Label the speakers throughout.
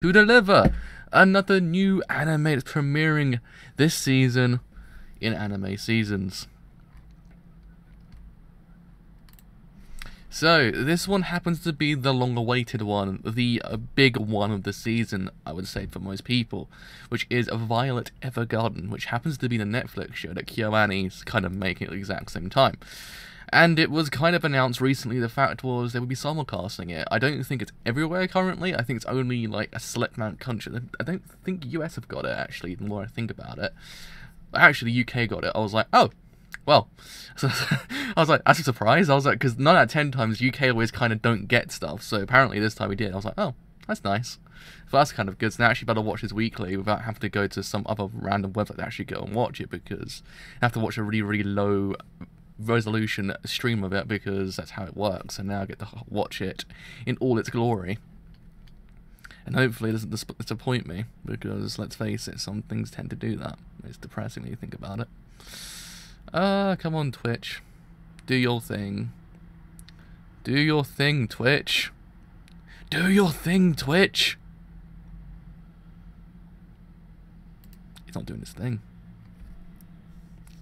Speaker 1: to deliver another new anime that's premiering this season in Anime Seasons. So, this one happens to be the long-awaited one, the big one of the season, I would say, for most people, which is Violet Evergarden, which happens to be the Netflix show that Kyoani's kind of making at the exact same time. And it was kind of announced recently, the fact was they would be simulcasting it. I don't think it's everywhere currently, I think it's only like a select amount of countries. I don't think US have got it, actually, the more I think about it. But actually, the UK got it. I was like, oh, well. So, I was like, that's a surprise. I was like, because 9 out of 10 times UK always kind of don't get stuff, so apparently this time we did. I was like, oh, that's nice. So that's kind of good. So now I actually better watch this weekly without having to go to some other random website to actually go and watch it, because I have to watch a really, really low resolution stream of it, because that's how it works, and now I get to watch it in all its glory. And hopefully it doesn't disappoint me, because let's face it, some things tend to do that. It's depressing when you think about it. Come on, Twitch. Do your thing. Do your thing, Twitch. Do your thing, Twitch. It's not doing its thing.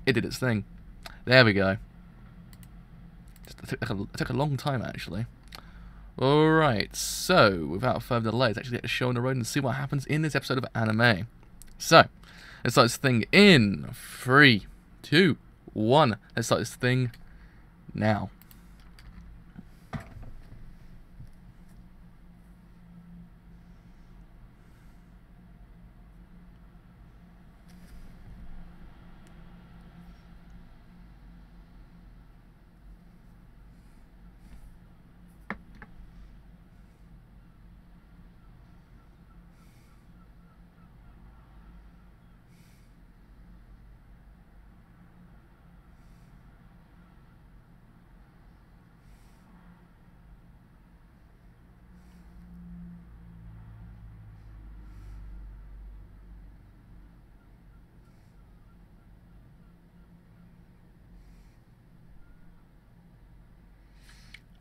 Speaker 1: It did its thing. There we go. It took a long time, actually. Alright, so, without further delay, let's actually get the show on the road and see what happens in this episode of anime. So, let's start this thing in 3, 2, 1. Let's start this thing now.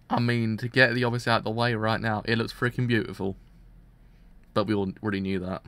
Speaker 1: I mean, to get the obvious out of the way right now, it looks freaking beautiful. But we already knew that.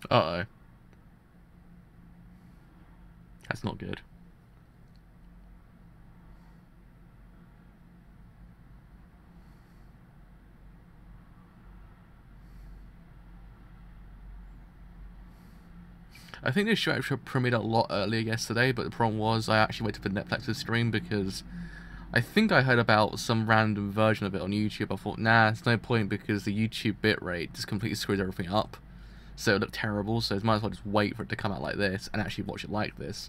Speaker 1: Uh-oh. That's not good. I think this show actually premiered a lot earlier yesterday, but the problem was I actually waited for Netflix to stream, because I think I heard about some random version of it on YouTube. I thought, nah, there's no point, because the YouTube bitrate just completely screws everything up. So it looked terrible, so I might as well just wait for it to come out like this and actually watch it like this.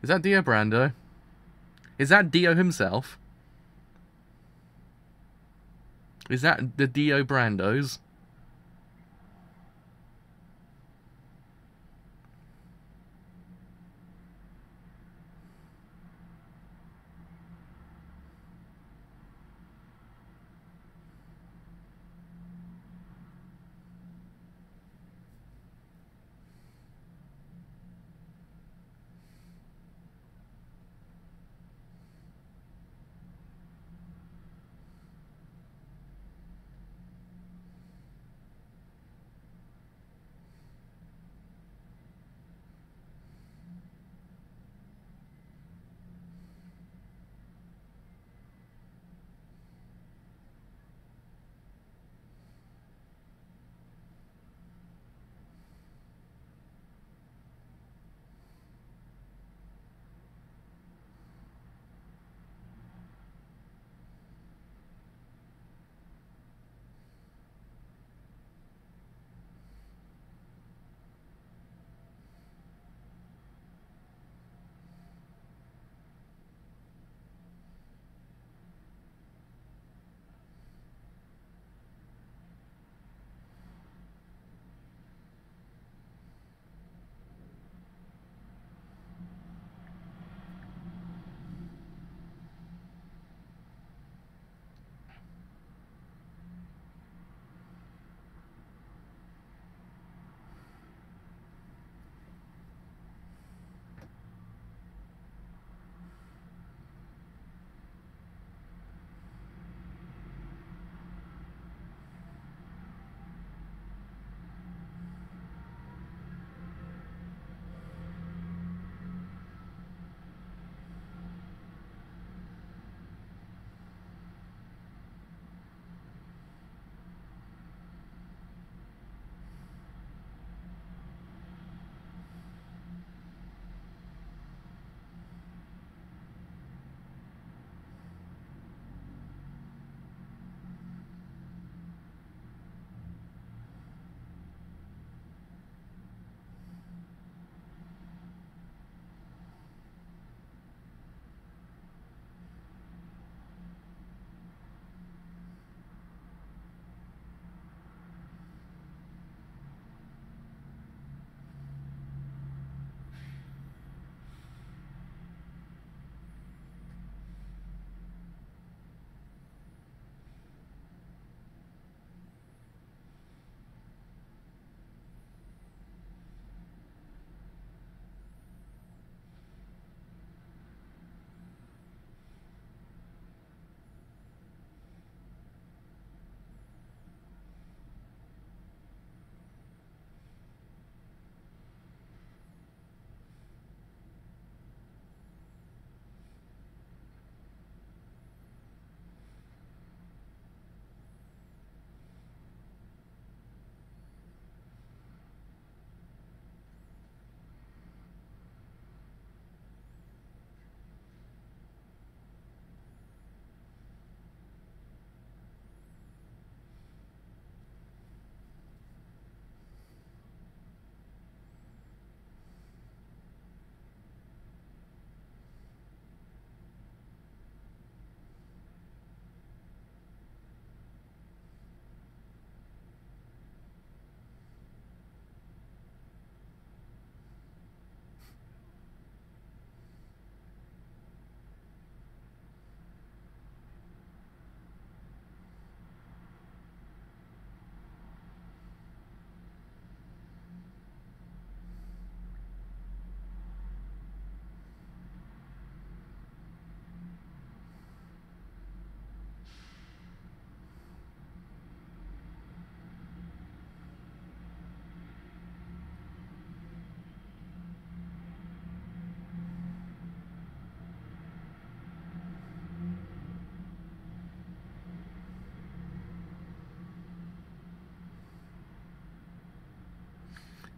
Speaker 1: Is that Dio Brando? Is that Dio himself? Is that the Dio Brandos?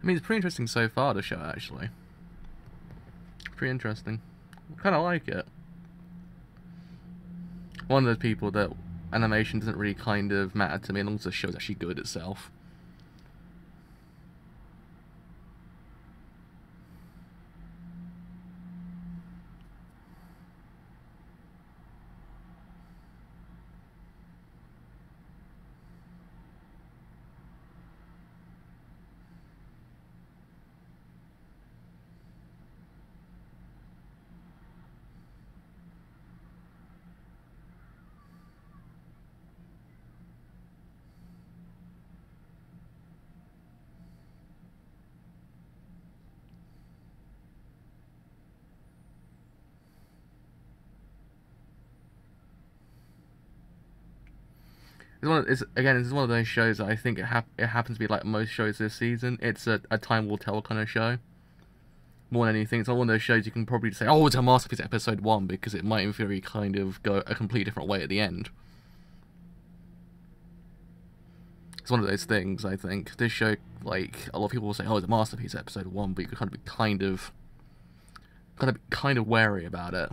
Speaker 1: I mean, it's pretty interesting so far, the show, actually. Pretty interesting. I kind of like it. One of those people that animation doesn't really kind of matter to me, as long as the show's actually good itself. It's one of those shows that I think it happens to be like most shows this season. It's a time will tell kind of show. More than anything, it's not one of those shows you can probably say, oh, it's a masterpiece episode 1, because it might in theory kind of go a completely different way at the end. It's one of those things, I think. This show, like, a lot of people will say, oh, it's a masterpiece episode 1, but you could kind of be kind of wary about it.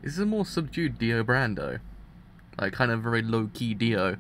Speaker 1: This is a more subdued Dio Brando. Like, kind of very low-key Dio.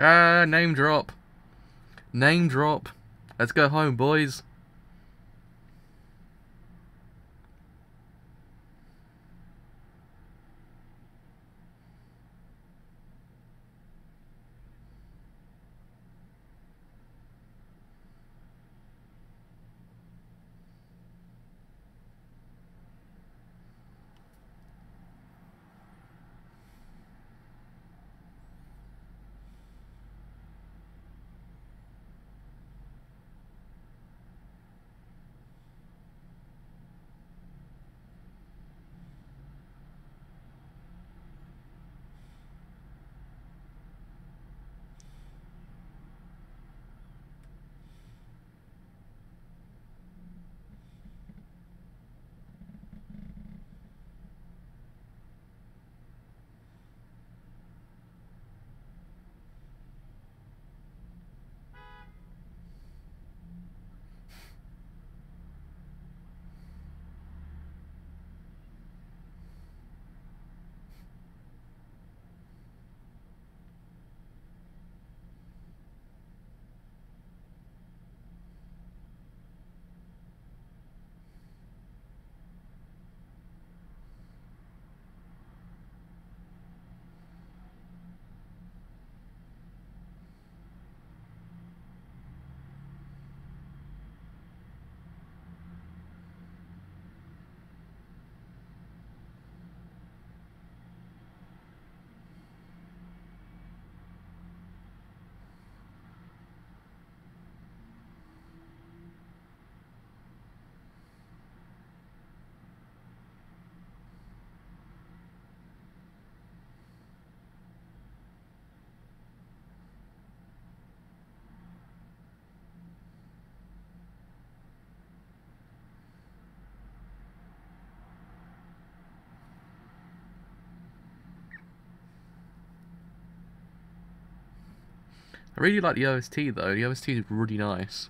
Speaker 1: Ah, name drop. Name drop. Let's go home, boys. I really like the OST though. The OST is really nice.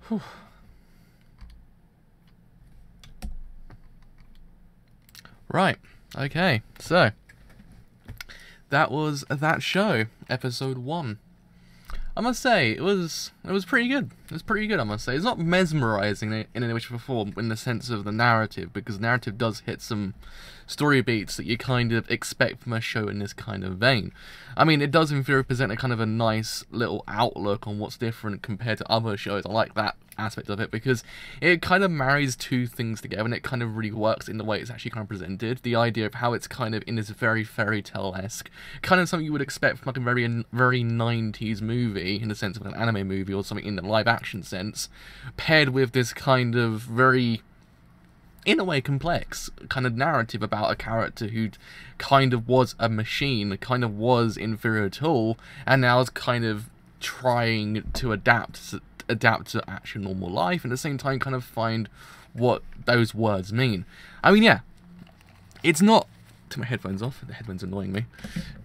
Speaker 1: Whew. Right, okay, so that was that show, episode 1. I must say, it was pretty good. It was pretty good, I must say. It's not mesmerizing in any way, shape, or form in the sense of the narrative, because the narrative does hit some story beats that you kind of expect from a show in this kind of vein. I mean, it does in theory present a kind of a nice little outlook on what's different compared to other shows. I like that aspect of it, because it kind of marries two things together, and it kind of really works in the way it's actually kind of presented. The idea of how it's kind of in this very fairy tale-esque, kind of something you would expect from like a very 90s movie, in the sense of an anime movie or something in the live action sense, paired with this kind of very, in a way, complex kind of narrative about a character who kind of was a machine, kind of was inferior to all, and now is kind of trying to adapt to actual normal life, and at the same time kind of find what those words mean. I mean, yeah, it's not... Take my headphones off, the headphones are annoying me.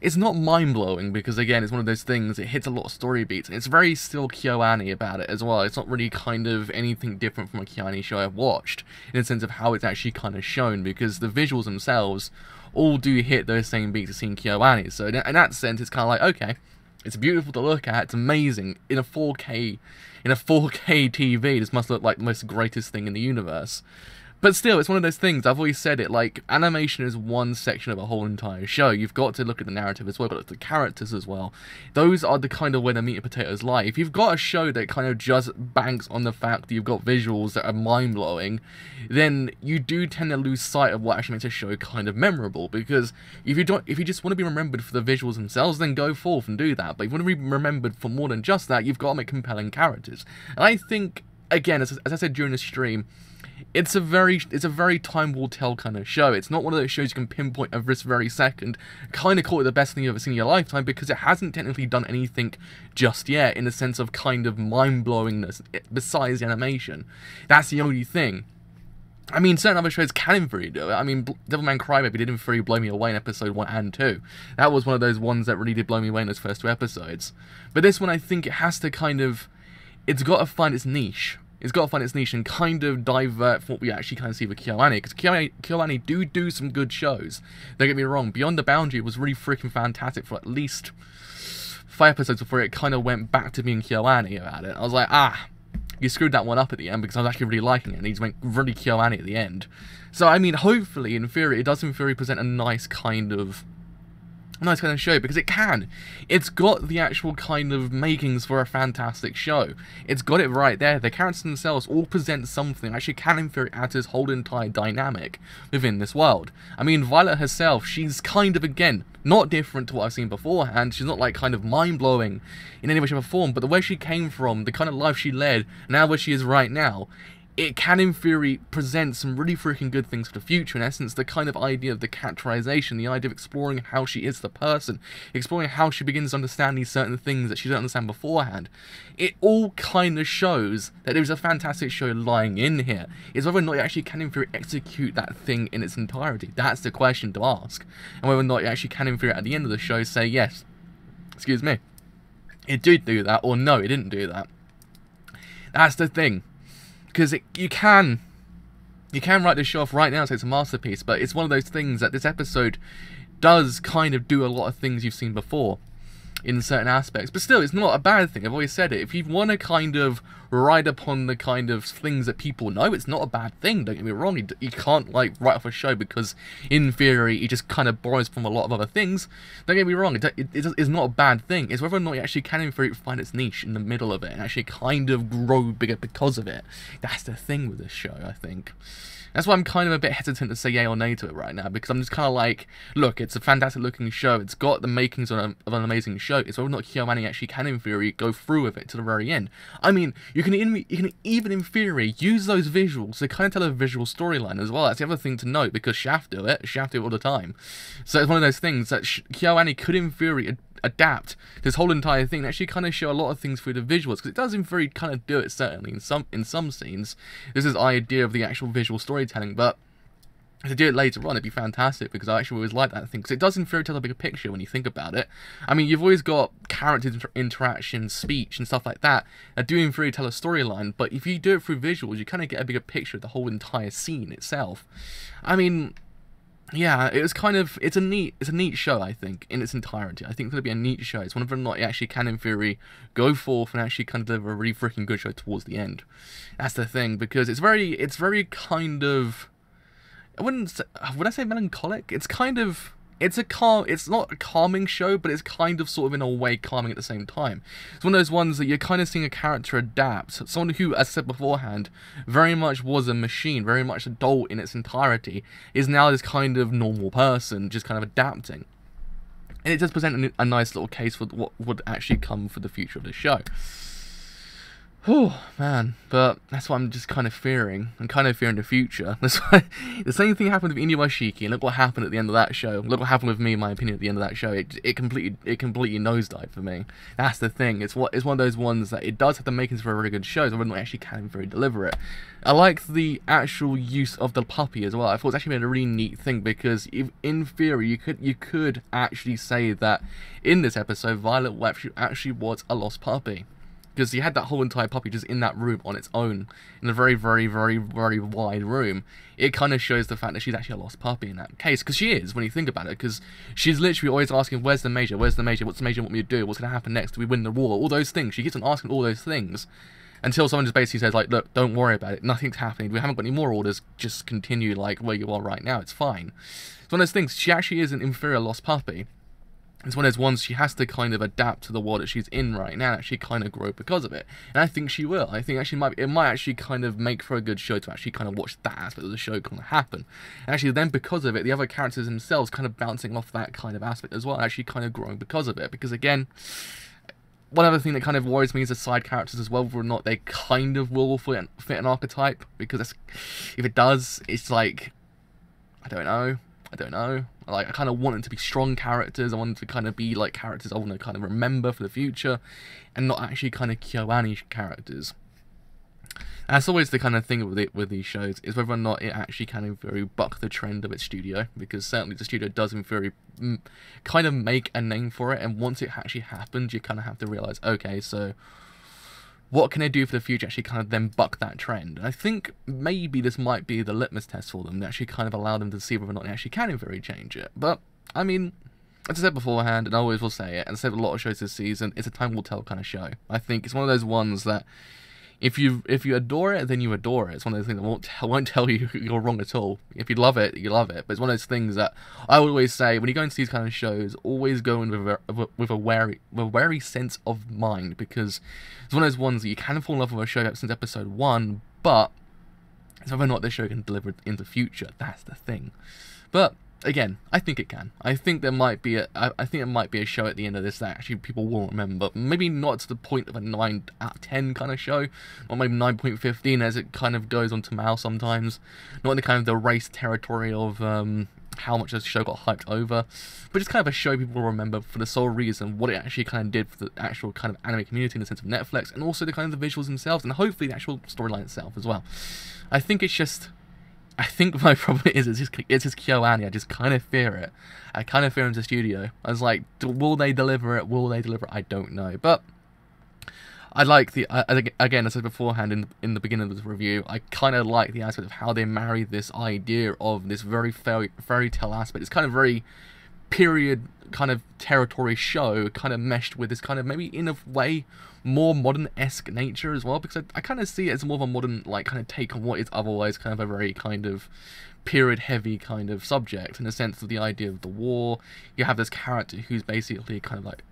Speaker 1: It's not mind-blowing, because again, it's one of those things, it hits a lot of story beats, and it's very still Kyoani about it as well. It's not really kind of anything different from a Kyoani show I've watched, in the sense of how it's actually kind of shown, because the visuals themselves all do hit those same beats as seeing Kyoani. So in that sense, it's kind of like, okay, it's beautiful to look at, it's amazing, in a 4K TV, this must look like the most greatest thing in the universe. But still, it's one of those things, I've always said it, like, animation is one section of a whole entire show. You've got to look at the narrative as well, you've got to look at the characters as well. Those are the kind of where the meat and potatoes lie. If you've got a show that kind of just banks on the fact that you've got visuals that are mind-blowing, then you do tend to lose sight of what actually makes a show kind of memorable. Because if you just want to be remembered for the visuals themselves, then go forth and do that. But if you want to be remembered for more than just that, you've got to make compelling characters. And I think, again, as I said during the stream, it's a very time will tell kind of show. It's not one of those shows you can pinpoint at this very second, kind of call it the best thing you've ever seen in your lifetime, because it hasn't technically done anything just yet in the sense of kind of mind-blowingness besides the animation. That's the only thing. I mean, certain other shows can in theory do it. I mean, Devilman Crybaby did in theory blow me away in episode 1 and 2. That was one of those ones that really did blow me away in those first 2 episodes. But this one, I think it has to kind of... It's got to find its niche. It's got to find its niche and kind of divert from what we actually kind of see with Kyoani. Because Kyoani do some good shows. Don't get me wrong, Beyond the Boundary was really freaking fantastic for at least 5 episodes before it kind of went back to being Kyoani about it. I was like, you screwed that one up at the end, because I was actually really liking it, and he just went really Kyoani at the end. So, I mean, hopefully, in theory, it does in theory present a nice kind of show, because it can. It's got the actual kind of makings for a fantastic show. It's got it right there. The characters themselves all present something actually can in theory add to this whole entire dynamic within this world. I mean, Violet herself, she's kind of, again, not different to what I've seen beforehand. She's not like kind of mind-blowing in any way, shape or form, but the way she came from, the kind of life she led, now where she is right now, it can, in theory, present some really freaking good things for the future. In essence, the kind of idea of the characterization, the idea of exploring how she is the person, exploring how she begins to understand these certain things that she didn't understand beforehand. It all kind of shows that there's a fantastic show lying in here. It's whether or not you actually can, in theory, execute that thing in its entirety. That's the question to ask. And whether or not you actually can, in theory, at the end of the show, say, yes, excuse me, it did do that, or no, it didn't do that. That's the thing. Because you can write this show off right now and say it's a masterpiece, but it's one of those things that this episode does kind of do a lot of things you've seen before in certain aspects. But still, it's not a bad thing. I've always said it. If you want to kind of ride upon the kind of things that people know, it's not a bad thing. Don't get me wrong. You can't, like, write off a show because, in theory, it just kind of borrows from a lot of other things. Don't get me wrong. It's not a bad thing. It's whether or not you actually can, in theory, find its niche in the middle of it and actually kind of grow bigger because of it. That's the thing with this show, I think. That's why I'm kind of a bit hesitant to say yay or nay to it right now, because I'm just kind of like, look, it's a fantastic looking show, it's got the makings of an amazing show, it's whether or not Kyoani actually can, in theory, go through with it to the very end. I mean, you can even, in theory, use those visuals to kind of tell a visual storyline as well. That's the other thing to note, because Shaft do it all the time. So it's one of those things that Kyoani could, in theory, adapt this whole entire thing and actually kind of show a lot of things through the visuals, because it does in theory kind of do it certainly in some scenes. This is the idea of the actual visual storytelling, but to do it later on, it'd be fantastic, because I actually always like that thing, because it does in theory tell a bigger picture when you think about it. I mean, you've always got character interaction, speech, and stuff like that do in theory tell a storyline, but if you do it through visuals, you kind of get a bigger picture of the whole entire scene itself. I mean, yeah, it's a neat show, I think, in its entirety. I think it's going to be a neat show. It's whether or not it actually can, in theory, go forth and actually kind of deliver a really freaking good show towards the end. That's the thing, because it's very kind of, would I say melancholic? It's not a calming show, but it's kind of sort of in a way calming at the same time. It's one of those ones that you're kind of seeing a character adapt. Someone who, as I said beforehand, very much was a machine, very much a doll in its entirety, is now this kind of normal person, just kind of adapting. And it does present a nice little case for what would actually come for the future of the show. Oh man, but that's what I'm just kind of fearing. I'm kind of fearing the future. That's why the same thing happened with Inuyashiki, and look what happened at the end of that show. Look what happened with me, in my opinion, at the end of that show. It completely nosedived for me. That's the thing. It's one of those ones that it does have the makings for a really good show, so I wouldn't actually can very deliver it. I like the actual use of the puppy as well. I thought it's actually been a really neat thing, because in theory you could actually say that in this episode Violet actually was a lost puppy. Because you had that whole entire puppy just in that room on its own, in a very, very, very, very wide room. It kind of shows the fact that she's actually a lost puppy in that case, because she is, when you think about it, because she's literally always asking, where's the Major, where's the Major, what's the Major want me to do, what's going to happen next, do we win the war, all those things. She keeps on asking all those things, until someone just basically says, like, look, don't worry about it, nothing's happening, we haven't got any more orders, just continue like where you are right now, it's fine. It's one of those things. She actually is an inferior lost puppy. It's one of those ones she has to kind of adapt to the world that she's in right now, and actually kind of grow because of it. And I think she will. I think actually it might actually kind of make for a good show to actually kind of watch that aspect of the show kind of happen. And actually then, because of it, the other characters themselves kind of bouncing off that kind of aspect as well, and actually kind of growing because of it. Because again, one other thing that kind of worries me is the side characters as well, whether or not they kind of will fit an archetype. Because if it does, it's like, I don't know. Like, I kind of want them to be strong characters. I want them to kind of be like characters I want to kind of remember for the future, and not actually kind of Kyoani characters. And that's always the kind of thing with these shows, is whether or not it actually can in theory buck the trend of its studio, because certainly the studio does in theory kind of make a name for it, and once it actually happens, you kind of have to realise, okay, so what can they do for the future actually kind of then buck that trend? And I think maybe this might be the litmus test for them, to actually kind of allow them to see whether or not they actually can in theory change it. But, I mean, as I said beforehand, and I always will say it, and I said a lot of shows this season, it's a time will tell kind of show. I think it's one of those ones that if you adore it, then you adore it. It's one of those things that won't tell you you're wrong at all. If you love it, you love it. But it's one of those things that I would always say, when you go into these kind of shows, always go in with a wary sense of mind, because it's one of those ones that you can fall in love with a show since episode 1, but it's whether or not this show can deliver in the future. That's the thing. But again, I think it can. I think there might be I think it might be a show at the end of this that actually people will remember. Maybe not to the point of a 9 out of 10 kind of show, or maybe 9.15 as it kind of goes on to Mal sometimes. Not in the kind of the race territory of how much this show got hyped over, but just kind of a show people will remember for the sole reason what it actually kind of did for the actual kind of anime community in the sense of Netflix, and also the kind of the visuals themselves, and hopefully the actual storyline itself as well. I think my problem is it's just Kyoani. I just kind of fear it. I kind of fear him as a studio. I was like, will they deliver it? Will they deliver it? I don't know. But I like again, as I said beforehand in the beginning of this review, I kind of like the aspect of how they marry this idea of this very fairy tale aspect. It's kind of very period kind of territory show, kind of meshed with this kind of maybe in a way more modern-esque nature as well, because I kind of see it as more of a modern like kind of take on what is otherwise kind of a very kind of period heavy kind of subject, in the sense of the idea of the war. You have this character who's basically kind of like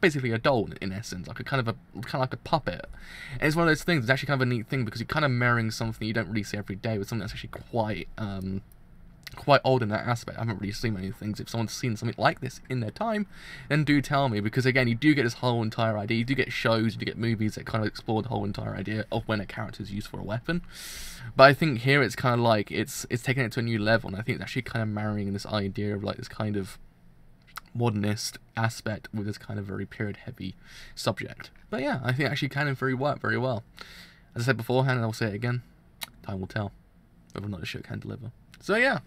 Speaker 1: basically a doll in essence, like kind of like a puppet. And it's one of those things. It's actually kind of a neat thing, because you're kind of marrying something you don't really see every day with something that's actually quite old in that aspect. I haven't really seen many things. If someone's seen something like this in their time, then do tell me, because again, you do get this whole entire idea. You do get shows, you do get movies that kind of explore the whole entire idea of when a character is used for a weapon. But I think here it's kind of like it's taking it to a new level, and I think it's actually kind of marrying this idea of like this kind of modernist aspect with this kind of very period heavy subject. But yeah, I think it actually can work very well. As I said beforehand, and I'll say it again, time will tell whether or not the show can deliver. So yeah,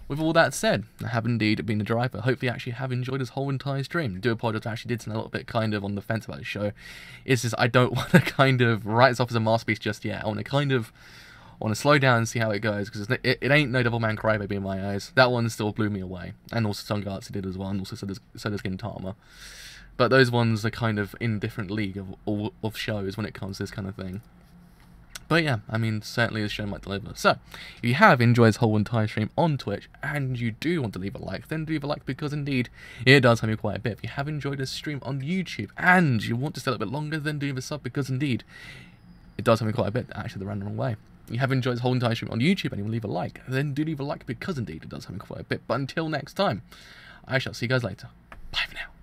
Speaker 1: with all that said, I have indeed been the driver. Hopefully, you actually have enjoyed this whole entire stream. I do apologize, I actually did sound a little bit kind of on the fence about the show. It's just I don't want to kind of write this off as a masterpiece just yet. I want to kind of slow down and see how it goes, because it ain't no Devilman Crybaby in my eyes. That one still blew me away, and also Sungatsu did as well, and also so does Gintama. But those ones are kind of in a different league of shows when it comes to this kind of thing. But yeah, I mean, certainly the show might deliver. So, if you have enjoyed this whole entire stream on Twitch, and you do want to leave a like, then do leave a like, because indeed, it does help me quite a bit. If you have enjoyed this stream on YouTube, and you want to stay a little bit longer, then do leave a sub, because indeed, it does help me quite a bit, actually the random way. If you have enjoyed this whole entire stream on YouTube, and you want to leave a like, then do leave a like, because indeed, it does help me quite a bit. But until next time, I shall see you guys later. Bye for now.